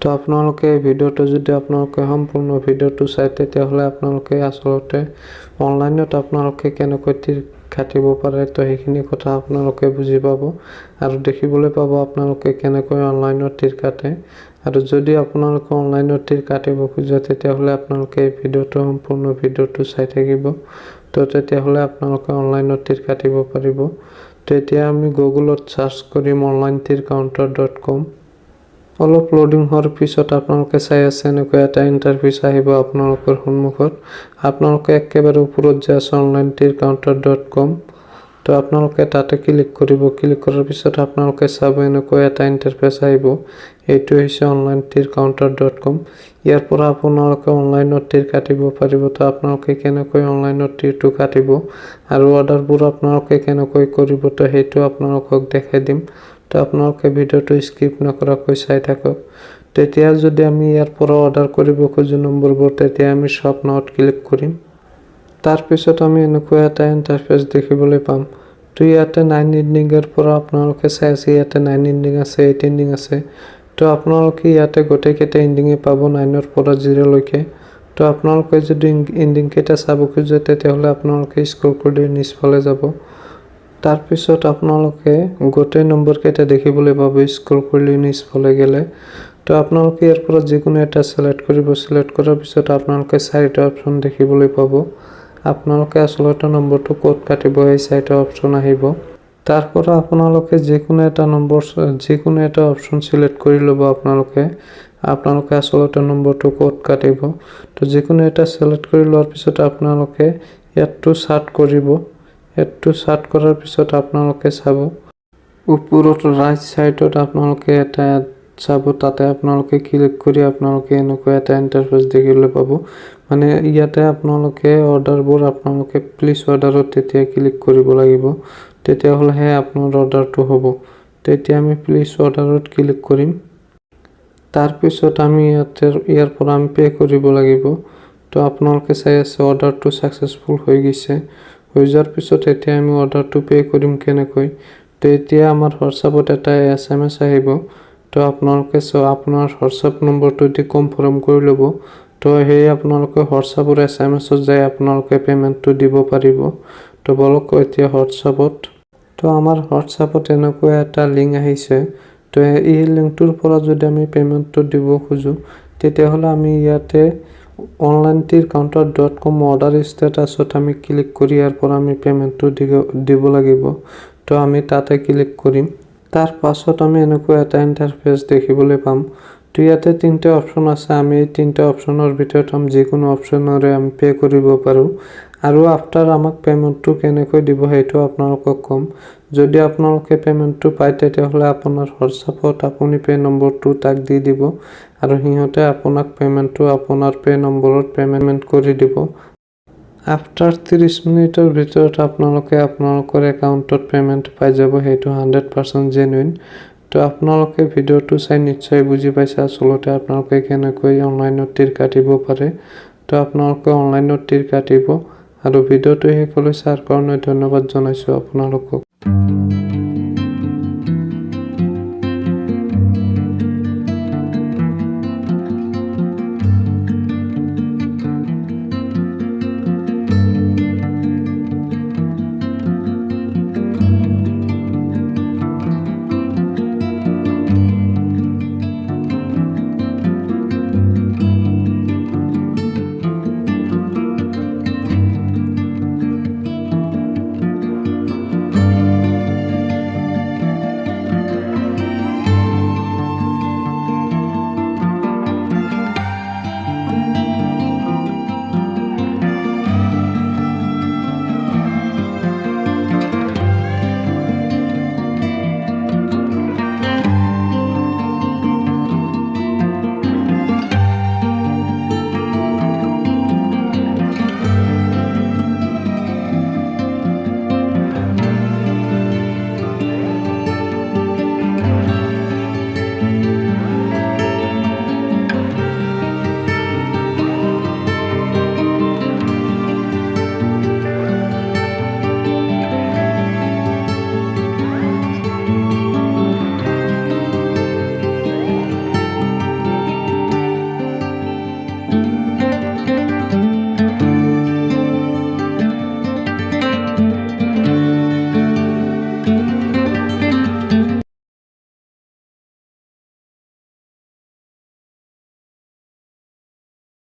তো আপোনালোকে এই ভিডিঅ'টো যদি আপোনালোকে সম্পূৰ্ণ ভিডিঅ'টো চাই তেতিয়াহ'লে আপোনালোকে আসলতে অনলাইনত আপোনালোকে কেনেকৈ তীৰ কাটিব পাৰে তো সেইখিনি কথা আপোনালোকে বুজি পাব আৰু দেখিবলৈ পাব আপোনালোকে কেনেকৈ অনলাইনত তীৰ কাটে আৰু যদি আপোনালোকে অনলাইনত তীৰ কাটিব খোজে তেতিয়াহ'লে আপোনালোকে এই ভিডিঅ'টো সম্পূৰ্ণ ভিডিঅ'টো চাই থাকিব তো তেতিয়াহ'লে আপোনালোকে অনলাইনত তীৰ কাটিব পাৰিব। তো এতিয়া আমি গুগলত সাৰ্চ কৰিম onlinetircounter.com। অলপ লোডিং হোৱাৰ পিছত আপোনালোকে চাই আছে এনেকৈ এটা ইণ্টাৰফেচ আহিব আপোনালোকৰ সন্মুখত। আপোনালোকে একেবাৰে ওপৰত যে আছে onlinetircounter.com তো আপোনালোকে তাতে ক্লিক কৰিব। ক্লিক কৰাৰ পিছত আপোনালোকে চাব এনেকৈ এটা ইণ্টাৰফেচ আহিব। এইটো হৈছে onlinetircounter.com। ইয়াৰ পৰা আপোনালোকে অনলাইনত তীৰ কাটিব পাৰিব। তো আপোনালোকে কেনেকৈ অনলাইনত তীৰটো কাটিব আৰু অৰ্ডাৰবোৰ আপোনালোকে কেনেকৈ কৰিব তো সেইটো আপোনালোকক দেখাই দিম। তো আপোনালোকে ভিডিঅ'টো স্কিপ নকৰাকৈ চাই থাকক। তেতিয়া যদি আমি ইয়াৰ পৰা অৰ্ডাৰ কৰিব খোজো নম্বৰবোৰ তেতিয়া আমি শপ নাওত ক্লিক কৰিম। তাৰ পিছত আমি এনেকৈ এটা ইণ্টাৰফেচ দেখিবলৈ পাম। তো ইয়াতে 9 এণ্ডিঙৰ পৰা আপোনালোকে চাই আছে ইয়াতে 9 এণ্ডিং আছে 8 এণ্ডিং আছে। তো আপোনালোকে ইয়াতে গোটেইকেইটা এণ্ডিঙে পাব 9ৰ পৰা 0 লৈকে। তো আপোনালোকে যদি এণ্ডিং কেইটা চাব খোজে তেতিয়াহ'লে আপোনালোকে স্ক্ৰল কৰি নিচফালে যাব। তাৰ পিছত আপোনালোকে গোটেই নম্বৰ কেইটা দেখিবলৈ পাব স্ক্ৰল কৰি নিচফালে গ'লে। তো আপোনালোকে ইয়াৰ পৰা যিকোনো এটা সিলেক্ট কৰিব। সিলেক্ট কৰাৰ পিছত আপোনালোকে 4টা অপচন দেখিবলৈ পাব। আপোনালোকে আসলতে নম্বৰটো ক'ত কাটিব এই 4টা অপচন আহিব। তাৰ পৰা আপোনালোকে যিকোনো এটা অপচন সিলেক্ট কৰি ল'ব। আপোনালোকে আসলতে নম্বৰটো ক'ত কাটিব তো যিকোনো এটা সিলেক্ট কৰি লোৱাৰ পিছত আপোনালোকে ইয়াতটো সাৰ্চ কৰিব। এডটো সাৰ্চ কৰাৰ পিছত আপোনালোকে চাব ওপৰত ৰাইট সাইডত আপোনালোকে এটা চাব তাতে আপোনালোকে ক্লিক কৰি আপোনালোকে এনেকৈ এটা ইণ্টাৰফেচ দেখিবলৈ পাব। মানে ইয়াতে আপোনালোকে অৰ্ডাৰবোৰ আপোনালোকে প্লিজ অৰ্ডাৰত তেতিয়া ক্লিক কৰিব লাগিব তেতিয়াহ'লেহে আপোনাৰ অৰ্ডাৰটো হ'ব। তেতিয়া আমি প্লিজ অৰ্ডাৰত ক্লিক কৰিম। তাৰ পিছত আমি ইয়াৰ পৰা আমি পে কৰিব লাগিব। তো আপোনালোকে চাই আছে অৰ্ডাৰটো সাকসেসফুল হৈ গৈছে। হৈ যোৱাৰ পিছত এতিয়া আমি অৰ্ডাৰটো পে কৰিম কেনেকৈ। তো এতিয়া আমাৰ হোৱাটছআপত এটা SMS আহিব। তো আপোনালোকে আপোনাৰ হোৱাটছআপ নম্বৰটো দি কনফাৰ্ম কৰি ল'ব। তো সেই আপোনালোকে হোৱাটছআপৰ SMS-ত যাই আপোনালোকে পেমেন্টটো দিব পাৰিব। তো বলক এতিয়া হোৱাটছআপত তো আমাৰ হোৱাটছআপত এনেকৈ এটা লিংক আহিছে। তো এই লিংকটোৰ পৰা যদি আমি পেমেন্টটো দিব খোজো তেতিয়াহ'লে আমি ইয়াতে onlinetircounter.com অৰ্ডাৰ ষ্টেটাছত আমি ক্লিক কৰি ইয়াৰ পৰা আমি পেমেন্টটো দিব লাগিব। তো আমি তাতে ক্লিক কৰিম। তাৰ পাছত আমি এনেকৈ এটা ইণ্টাৰফেচ দেখিবলৈ পাম। তো ইয়াতে 3টা অপচন আছে। আমি এই 3টা অপচনৰ ভিতৰত যিকোনো অপচনৰে আমি পে কৰিব পাৰোঁ আৰু আফটাৰ আমাক পেমেন্টটো কেনেকৈ দিব সেইটো আপোনালোকক কম। যদি আপোনালোকে পেমেন্টটো পায় তেতিয়াহ'লে আপোনাৰ হোৱাটছআপত আপুনি পে নম্বৰটো তাক দি দিব আৰু সিহঁতে আপোনাক পেমেন্টটো আপোনাৰ পে নম্বৰত পেমেন্ট কৰি দিব। আফটাৰ 30 মিনিটৰ ভিতৰত আপোনালোকে আপোনালোকৰ একাউণ্টত পেমেন্ট পাই যাব। সেইটো 100% জেনুইন। তো আপোনালোকে ভিডিঅ'টো চাই নিশ্চয় বুজি পাইছে আসলতে আপোনালোকে কেনেকৈ অনলাইনত তীৰ কাটিব পাৰে। তো আপোনালোকে অনলাইনত তীৰ কাটিব আৰু ভিডিঅ'টো শেষলৈ চাৰ কাৰণে ধন্যবাদ জনাইছোঁ আপোনালোকক।